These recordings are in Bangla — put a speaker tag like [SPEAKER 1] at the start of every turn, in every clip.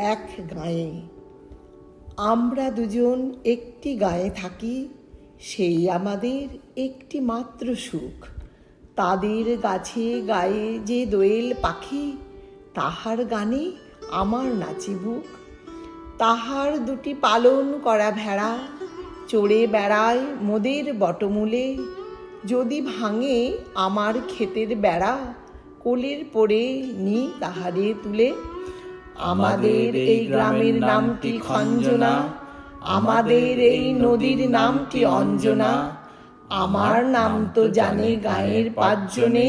[SPEAKER 1] এক গাঁয়ে। আমরা দুজন একটি গাঁয়ে থাকি, সেই আমাদের একটি মাত্র সুখ। তাদের গাছে গায়ে যে দোয়েল পাখি, তাহার গানে আমার নাচি বুক। তাহার দুটি পালন করা ভেড়া চড়ে বেড়ায় মোদের বটমূলে। যদি ভাঙে আমার ক্ষেতের বেড়া, কোলের পড়ে নি তাহারে তুলে। আমাদের এই গ্রামের নামটি খঞ্জনা, আমাদের এই নদীর নামটি অঞ্জনা। আমার নাম তো জানে গাঁয়ের পাঁচজনে,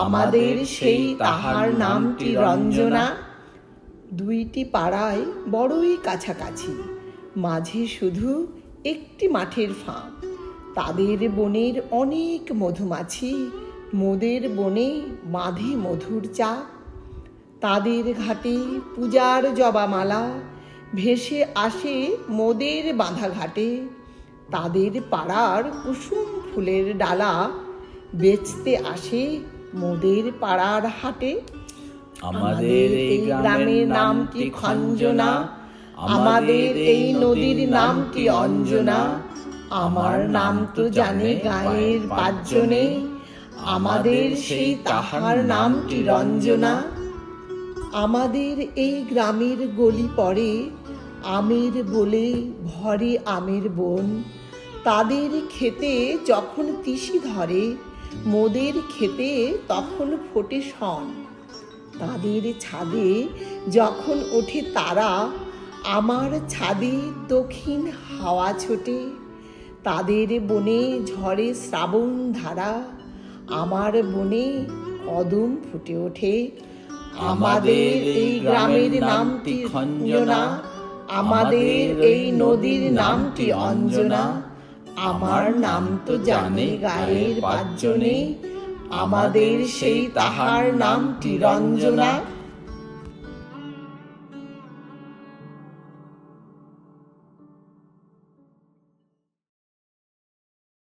[SPEAKER 1] আমাদের সেই তাহার নামটি রঞ্জনা। দুইটি পাড়ায় বড়ই কাছাকাছি, মাঝে শুধু একটি মাঠের ফাঁক। তাদের বনের অনেক মধুমাছি, মোদের বনে বাঁধে মধুর চাক। তাদের ঘাটে পূজার জবামালা ভেসে আসে মোদের বাঁধা ঘাটে। তাদের পাড়ার কুসুম ফুলের ডালা বেচতে আসে মোদের পাড়ার হাটে। আমাদের এই গ্রামের নামটি খঞ্জনা, আমাদের এই নদীর নামটি অঞ্জনা। আমার নাম তো জানে গাঁয়ের পাঁচজনে, আমাদের সেই তাহার নামটি রঞ্জনা। আমাদের এই গ্রামের গলি পড়ে আমের বলে ভরে আমের বন। তাদের খেতে যখন তিসি ধরে, মোদের খেতে তখন ফোটে শন। তাদের ছাদে যখন ওঠে তারা, আমার ছাদে দক্ষিণ হাওয়া ছোটে। তাদের বনে ঝরে শ্রাবণ ধারা, আমার বনে কদম ফুটে ওঠে। আমাদের এই গ্রামের নামটি খঞ্জনা, আমাদের এই নদীর নামটি অঞ্জনা। আমার নাম তো জানে গাঁয়ের পাঁচজনে, আমাদের সেই তাহার নামটি রঞ্জনা।